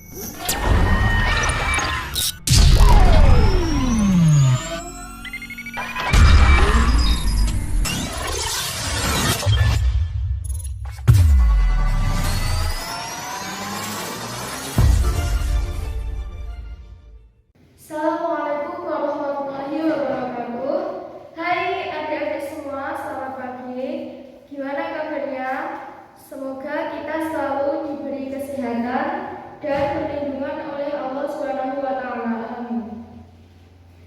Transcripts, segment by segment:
Assalamualaikum warahmatullahi wabarakatuh. Hai adik-adik semua, selamat pagi. Gimana kabarnya? Semoga kita selalu diberi kesehatan dan perlindungan oleh Allah Subhanahu wa taala. Amin.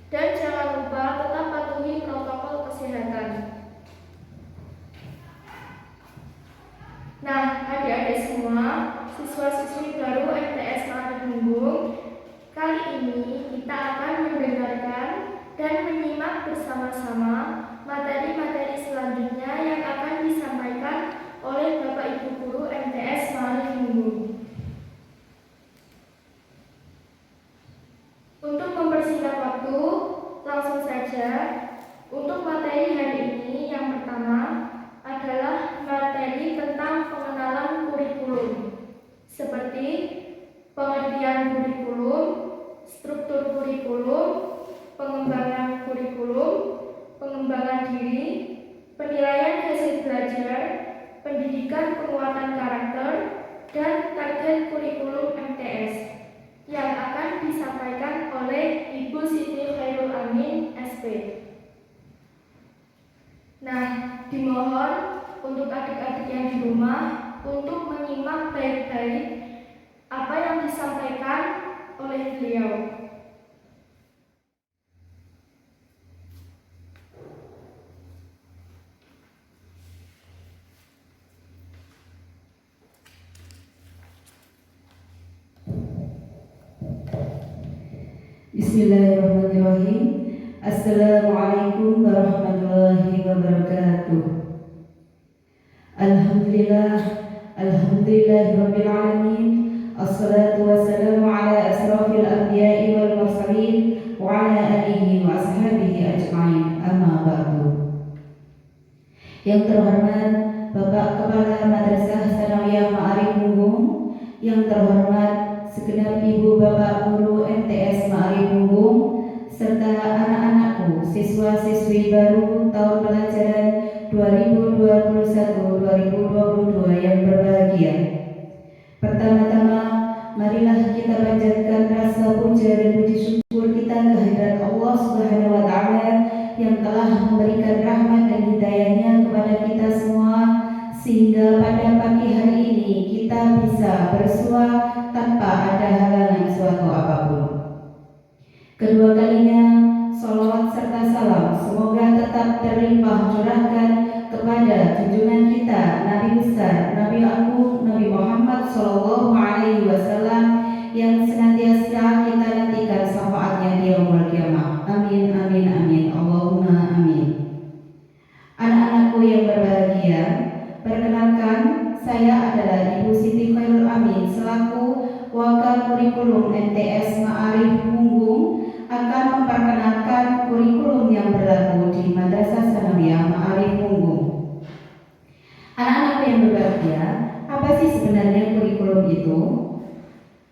Dan jangan lupa tetap patuhi protokol kesehatan. Nah, adik-adik semua, siswa-siswi baru MTS Mari Bumbung, kali ini kita akan mendengarkan dan menyimak bersama-sama materi-materi selanjutnya yang akan disampaikan oleh Bapak Ibu Guru MTS Mari Bumbung. Untuk mempersingkat waktu, langsung saja untuk materi hari ini. Yang pertama adalah materi tentang pengenalan kurikulum, seperti pengertian kurikulum, struktur kurikulum, pengembangan kurikulum, pengembangan diri, penilaian hasil belajar, pendidikan penguatan karakter, dan target kurikulum MTS yang akan disampaikan oleh Ibu Siti Khairul Amin, SP. Nah, dimohon untuk adik-adik yang di rumah untuk menyimak baik-baik apa yang disampaikan oleh beliau. Bismillahirrahmanirrahim. Assalamualaikum warahmatullahi wabarakatuh. Alhamdulillahirabbil alamin. Assalatu wassalamu ala asrafil anbiya'i wal mursalin wa ala alihi wa ashabihi ajma'in. Amma ba'du. Yang terhormat Bapak Kepala Madrasah Tsanawiyah Ma'arif Bumbung, yang terhormat segenap Ibu Bapak Guru MTS Ma'arif Bumbung, serta anak-anakku siswa-siswi baru tahun pelajaran 2021-2022 yang berbahagia. Pertama-tama, marilah kita panjatkan rasa puja dan puji syukur kita kehadirat Allah Subhanahu wa taala yang telah memberikan rahmat dan hidayahnya kepada kita semua, sehingga pada pagi hari ini kita bisa bersua tanpa ada halangan suatu apapun. Kedua kalinya, salawat serta salam semoga tetap terlimpah curahkan kepada junjungan kita Nabi besar, Nabi Agung, Nabi Muhammad SAW yang senantiasa kita nantikan syafaatnya di yaumul qiyamah. Amin, amin, amin. Allahumma amin. Anak-anakku yang berbahagia, perkenalkan, saya adalah Ibu Siti Khairul Amin selaku Wakil Kurikulum MTS Ma'arif Bumbung akan memperkenalkan kurikulum yang berlaku di Madrasah Tsanawiyah Ma'arif Bumbung. Anak-anak yang berbahagia, apa sih sebenarnya kurikulum itu?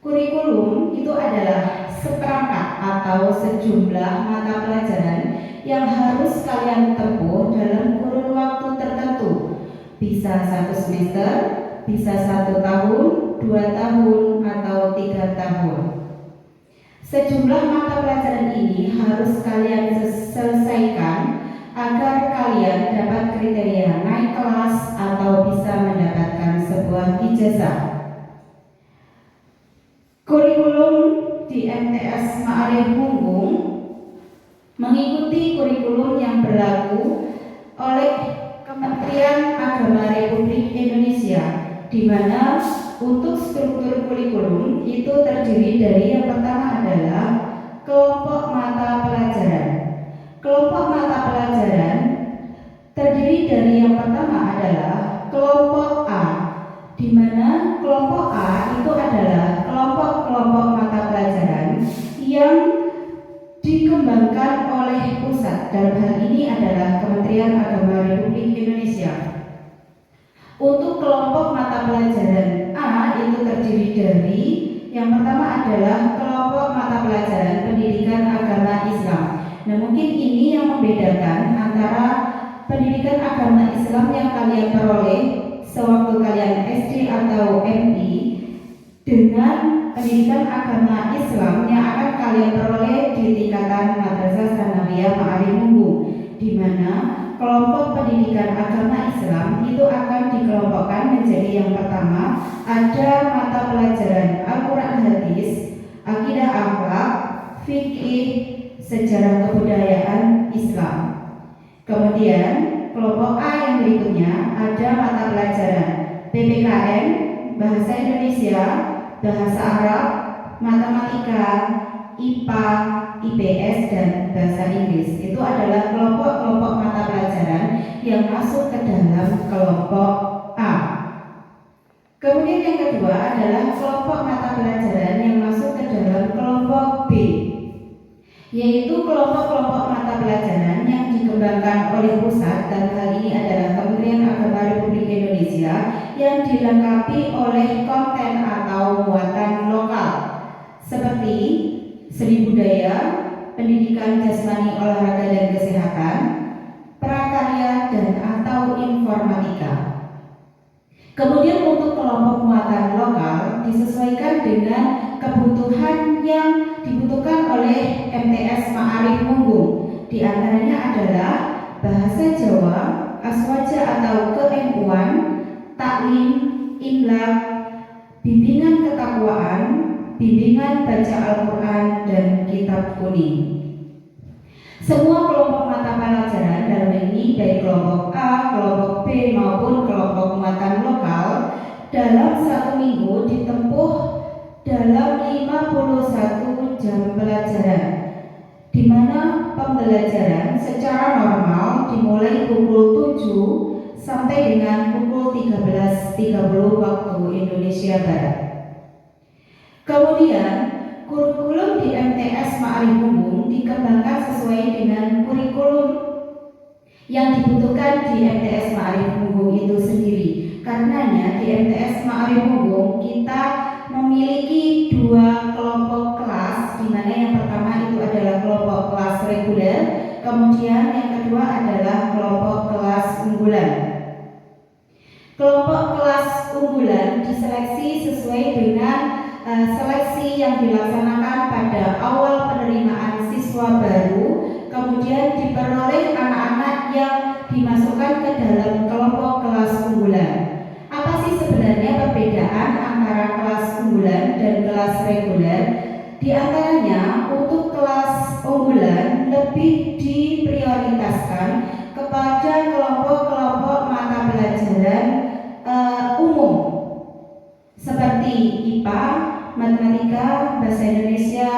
Kurikulum itu adalah seperangkat atau sejumlah mata pelajaran yang harus kalian tempuh dalam kurun waktu tertentu. Bisa 1 semester, bisa 1 tahun, 2 tahun, atau 3 tahun. Sejumlah mata pelajaran ini harus kalian selesaikan agar kalian dapat kriteria naik kelas atau bisa mendapatkan sebuah ijazah. Kurikulum di MTS Ma'arif Bumbung mengikuti kurikulum yang berlaku oleh Kementerian Agama Republik Indonesia, di mana untuk struktur kurikulum itu terdiri dari yang pertama adalah kelompok mata pelajaran. Kelompok mata pelajaran terdiri dari yang pertama adalah kelompok A, di mana kelompok A itu adalah kelompok-kelompok mata pelajaran yang dikembangkan oleh pusat. Dalam hal ini adalah Kementerian Agama Republik Indonesia. Untuk kelompok mata pelajaran A itu terdiri dari Yang pertama adalah kelompok mata pelajaran pendidikan agama Islam. Nah, mungkin ini yang membedakan antara pendidikan agama Islam yang kalian peroleh sewaktu kalian SD atau MI dengan pendidikan agama Islam yang akan kalian peroleh di tingkatan Madrasah Tsanawiyah Ma'arif Munggung, di mana kelompok pendidikan agama Islam itu akan dikelompokkan menjadi yang pertama ada mata pelajaran Al-Quran Hadis, Akidah Akhlak, Fikih, Sejarah Kebudayaan Islam. Kemudian kelompok A yang berikutnya ada mata pelajaran PPKN, Bahasa Indonesia, Bahasa Arab, Matematika, IPA, IPS, dan Bahasa Inggris. Itu adalah kelompok-kelompok mata pelajaran yang masuk ke dalam kelompok A. Kemudian yang kedua adalah kelompok mata pelajaran yang masuk ke dalam kelompok B, yaitu kelompok-kelompok mata pelajaran yang dikembangkan oleh pusat, dan hal ini adalah Kementerian Agama Republik Indonesia, yang dilengkapi oleh konten atau muatan lokal seperti seni budaya, pendidikan jasmani, olahraga dan kesehatan, prakarya, dan atau informatika. Kemudian untuk kelompok muatan lokal disesuaikan dengan kebutuhan yang dibutuhkan oleh MTS Ma'arif Munggung. Di antaranya adalah bahasa Jawa, aswaja atau ke-MU-an, taklim, imlak, bimbingan ketakwaan, bimbingan baca Al-Quran, dan kitab kuning. Semua kelompok mata pelajaran dalam ini, baik kelompok A, kelompok B maupun kelompok muatan lokal, dalam satu minggu ditempuh dalam 51 jam pelajaran, di mana pembelajaran secara normal dimulai pukul 7 sampai dengan pukul 13.30 waktu Indonesia Barat. Kemudian kurikulum di MTS Ma'arif Munggung dikembangkan sesuai dengan kurikulum yang dibutuhkan di MTS Ma'arif Munggung itu sendiri. Karenanya di MTS Ma'arif Munggung kita memiliki dua kelompok kelas, di mana yang pertama itu adalah kelompok kelas reguler, kemudian yang kedua adalah kelompok kelas unggulan. Kelompok kelas unggulan diseleksi sesuai dengan seleksi yang dilaksanakan pada awal penerimaan siswa baru, kemudian diperoleh anak-anak yang dimasukkan ke dalam kelompok kelas unggulan. Apa sih sebenarnya perbedaan antara kelas unggulan dan kelas reguler? Di antaranya untuk kelas unggulan lebih diprioritaskan kepada kelompok-kelompok mata pelajaran umum seperti IPA, Matematika, Bahasa Indonesia,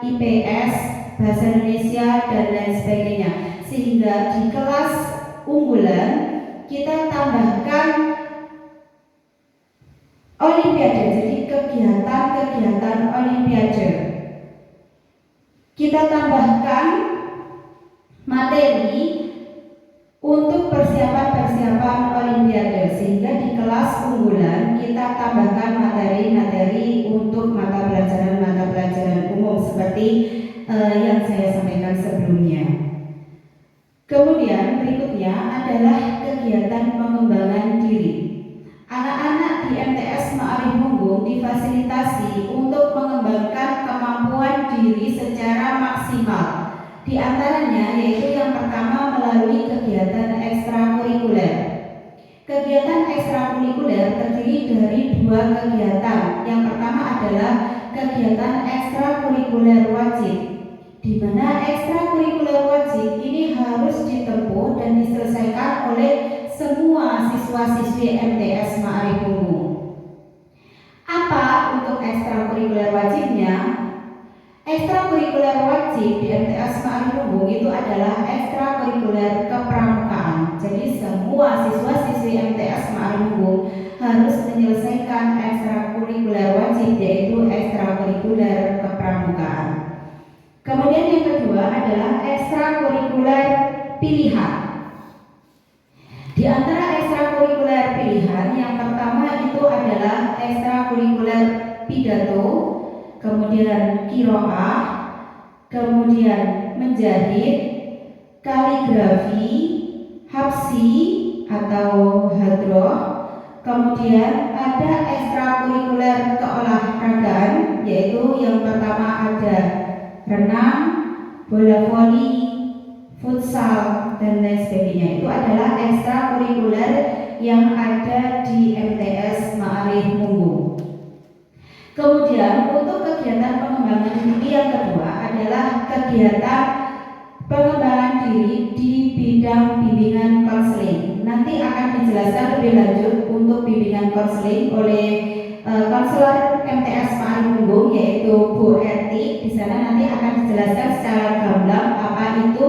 IPS, Bahasa Indonesia, dan lain sebagainya. Sehingga di kelas unggulan kita tambahkan olimpiade, jadi kegiatan-kegiatan olimpiade. Kita tambahkan materi untuk persiapan-persiapan olimpiade, sehingga di kelas unggulan kita tambahkan materi-materi untuk mata pelajaran umum seperti yang saya sampaikan sebelumnya. Kemudian berikutnya adalah kegiatan pengembangan diri. Anak-anak di MTS Ma'arif Munggung difasilitasi untuk mengembangkan kemampuan diri secara maksimal. Di antaranya yaitu yang pertama melalui kegiatan ekstrakurikuler. Kegiatan ekstrakurikuler terdiri dari dua kegiatan. Yang pertama adalah kegiatan ekstrakurikuler wajib, di mana ekstrakurikuler wajib ini harus ditempuh dan diselesaikan oleh semua siswa-siswi MTS Ma'arif Munggung. Apa untuk ekstrakurikuler wajibnya? Ekstrakurikuler wajib di MTS Ma'arif Munggung itu adalah ekstrakurikuler kepramukaan. Jadi semua siswa-siswi MTS Ma'arif Munggung harus menyelesaikan ekstrakurikuler wajib, yaitu ekstrakurikuler kepramukaan. Kemudian yang kedua adalah ekstrakurikuler pilihan. Di antara ekstrakurikuler pilihan, yang pertama itu adalah ekstrakurikuler pidato, kemudian qiraah, kemudian menjahit, kaligrafi, hafsi atau hadroh, kemudian ada ekstrakurikuler keolahragaan, yaitu yang pertama ada renang, bola voli, futsal, dan lain sebagainya. Itu adalah ekstrakurikuler yang ada di MTS Ma'arif Munggung. Kemudian untuk kegiatan pengembangan diri yang kedua adalah kegiatan pengembangan diri di bidang bimbingan konseling. Nanti akan dijelaskan lebih lanjut untuk bimbingan konseling oleh konselor MTS Ma'arif Munggung, yaitu Bu Eti. Di sana nanti akan dijelaskan secara gamblang apa itu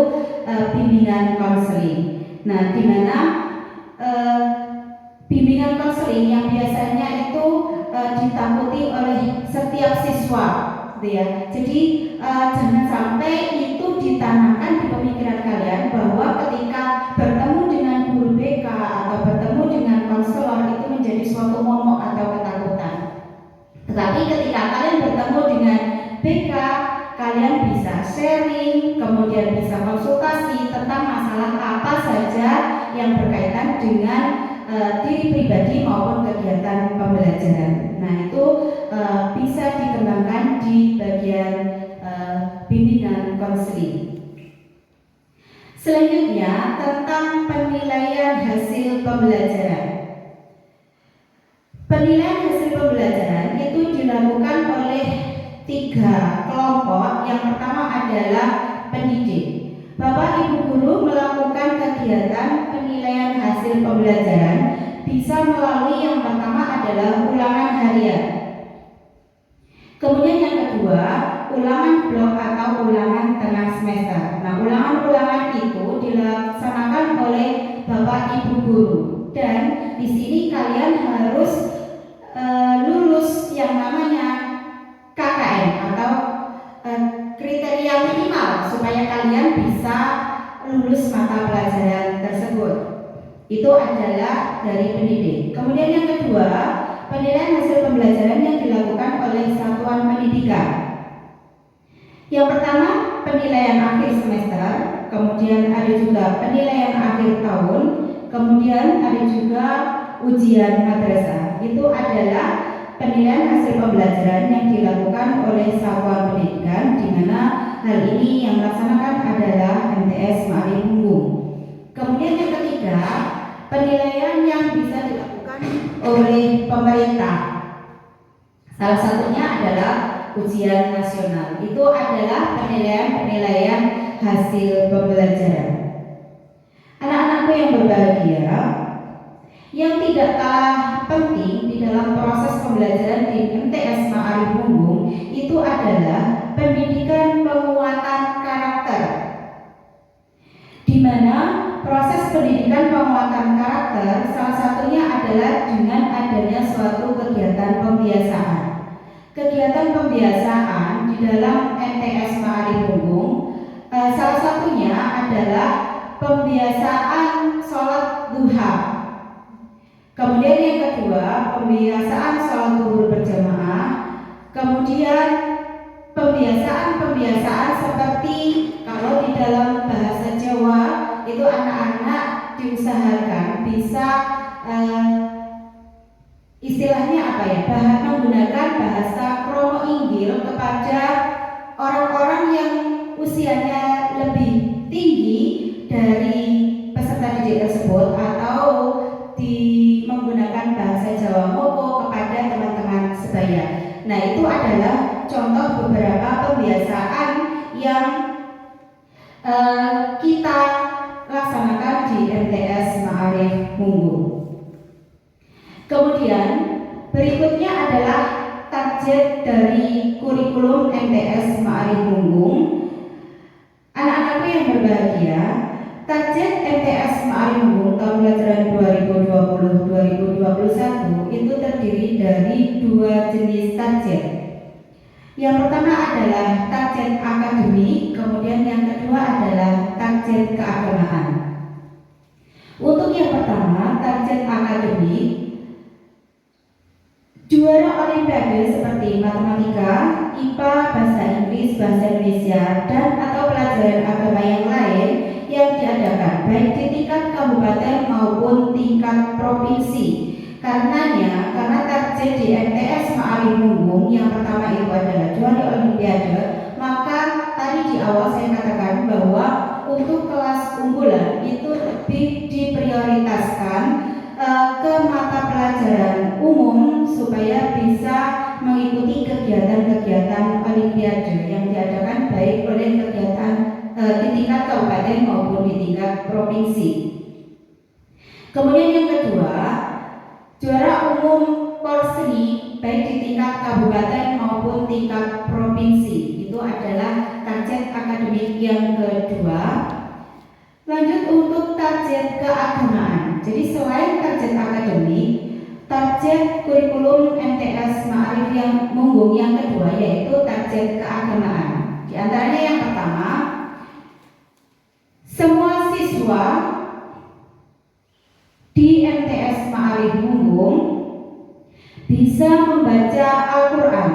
bimbingan konseling. Nah, di mana bimbingan konseling yang biasanya itu ditakuti oleh setiap siswa, gitu ya. Jadi jangan sampai itu ditanamkan di pemikiran kalian bahwa ketika bertemu dengan guru BK atau bertemu dengan konselor itu menjadi suatu momok atau ketakutan. Tetapi ketika kalian bertemu dengan BK, kalian bisa sharing, kemudian bisa konsultasi tentang masalah apa saja yang berkaitan dengan diri pribadi maupun kegiatan pembelajaran. Nah, itu bisa dikembangkan di bagian bimbingan konseling. Selanjutnya tentang penilaian hasil pembelajaran. Penilaian hasil pembelajaran itu dilakukan oleh 3 kelompok. Yang pertama adalah pendidik. Bapak Ibu guru melakukan kegiatan penilaian hasil pembelajaran bisa melalui yang pertama adalah ulangan harian. Kemudian yang kedua, ulangan blok atau ulangan tengah semester. Nah, ulangan-ulangan itu dilaksanakan oleh Bapak Ibu guru, dan di sini kalian harus lulus yang namanya KKM atau kriteria minimal supaya kalian bisa lulus mata pelajaran tersebut. Itu adalah dari pendidik. Kemudian yang kedua, penilaian hasil pembelajaran yang dilakukan oleh satuan pendidikan. Yang pertama, penilaian akhir semester, kemudian ada juga penilaian akhir tahun, kemudian ada juga ujian madrasah. Itu adalah penilaian hasil pembelajaran yang dilakukan oleh satuan pendidikan, di mana hal ini yang melaksanakan adalah MTS Ma'arif Munggung. Kemudian yang ketiga, penilaian yang bisa dilakukan oleh pemerintah. Salah satunya adalah ujian nasional. Itu adalah penilaian hasil pembelajaran. Anak-anakku yang berbahagia, yang tidak kalah penting di dalam proses pembelajaran di MTS Ma'arif Munggung itu adalah pendidikan penguatan karakter, di mana proses pendidikan penguatan karakter salah satunya adalah dengan adanya suatu kegiatan pembiasaan. Kegiatan pembiasaan di dalam MTS Ma'arif Munggung salah satunya adalah pembiasaan sholat duha. Kemudian yang kedua, pembiasaan sholat zuhur berjamaah. Kemudian pembiasaan seperti kalau di dalam bahasa Jawa itu anak-anak diusahakan bisa istilahnya apa ya, menggunakan bahasa kromo inggil kepada orang-orang yang usianya lebih tinggi dari peserta didik tersebut, atau menggunakan bahasa Jawa Moko kepada teman-teman sebaya. Nah, itu adalah contoh beberapa pembiasaan yang kita laksanakan di MTS Ma'arif Munggung. Kemudian berikutnya adalah target dari kurikulum MTS Ma'arif Munggung. Anak-anakku yang berbahagia, target MTS Ma'arif Munggung tahun pelajaran 2020-2021 itu terdiri dari 2 jenis target. Yang pertama adalah target akademik, kemudian yang kedua adalah target keagamaan. Untuk yang pertama, target akademik, juara olimpiade seperti matematika, Karena target di MTS Ma'arif Munggung yang pertama itu adalah juara Olimpiade, maka tadi di awal saya katakan bahwa untuk kelas unggulan itu lebih diprioritaskan ke mata pelajaran umum supaya bisa mengikuti kegiatan-kegiatan Olimpiade yang diadakan baik oleh kegiatan di tingkat kabupaten maupun di tingkat provinsi. Kemudian yang kedua, juara umum Polsri baik di tingkat kabupaten maupun tingkat provinsi itu adalah target akademik yang kedua. Lanjut untuk target keagamaan. Jadi selain target akademik, target kurikulum MTS Ma'arif yang Munggung yang kedua yaitu target keagamaan. Di antaranya yang pertama, semua siswa di MTS Ma'arif Munggung bisa membaca Al-Quran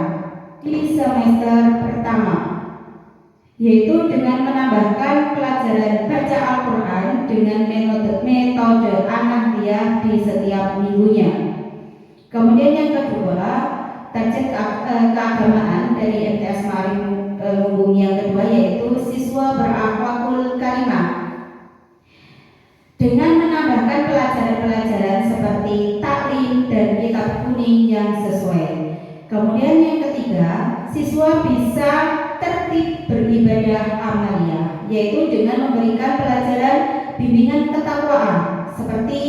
di semester pertama, yaitu dengan menambahkan pelajaran baca Al-Quran dengan metode Anahdiah di setiap minggunya. Kemudian yang kedua, target keagamaan dari MTS Ma'arif Munggung yang kedua yaitu siswa berakhlakul karimah dengan menambahkan pelajaran-pelajaran seperti taklim dan kitab kuning yang sesuai. Kemudian yang ketiga, siswa bisa tertib beribadah amaliyah, yaitu dengan memberikan pelajaran bimbingan ketakwaan seperti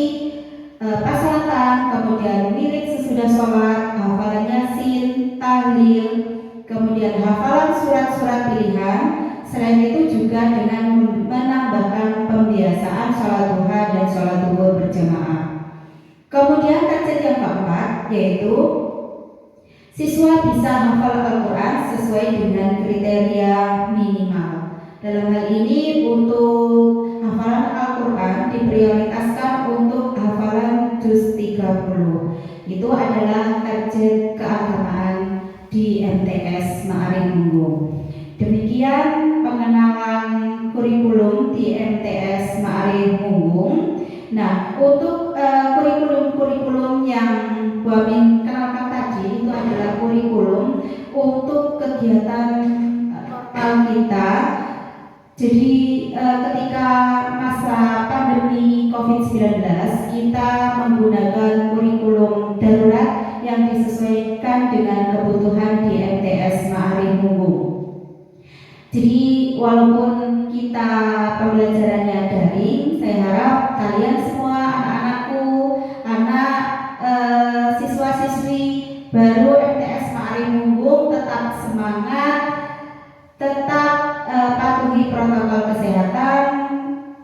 pasalatan, kemudian wirid sesudah sholat, hafalan Yasin, tahlil, kemudian hafalan surat-surat pilihan. Selain itu juga dengan menambahkan pembiasaan sholat duha dan sholat zuhur berjamaah. Kemudian target yang keempat yaitu siswa bisa hafal Al-Quran sesuai dengan kriteria minimal. Dalam hal ini untuk hafalan Al-Quran diprioritaskan untuk hafalan juz 30. Itu adalah target keagamaan di MTS Ma'arif Munggung. Demikian pengenalan kurikulum di MTS Ma'arif Munggung. Nah, untuk kurikulum yang Bu Amin kenalkan tadi itu adalah kurikulum untuk kegiatan kita. Jadi ketika masa pandemi COVID-19 kita menggunakan kurikulum darurat yang disesuaikan dengan kebutuhan di MTS Ma'arif Munggung. Jadi walaupun kita pembelajarannya daring, saya harap kalian semua anak-anakku, siswa-siswi baru MTS Ma'arif Munggung tetap semangat, tetap patuhi protokol kesehatan,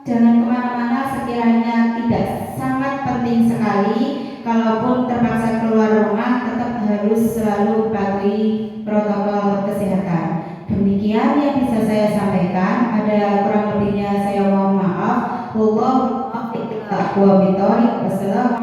jangan kemana-mana sekiranya tidak sangat penting sekali. Kalaupun terpaksa keluar rumah, tetap harus selalu patuhi protokol kesehatan. Demikian yang bisa saya sampaikan. Ada kurang lebihnya saya mohon maaf. Wassalamualaikum warahmatullahi wabarakatuh.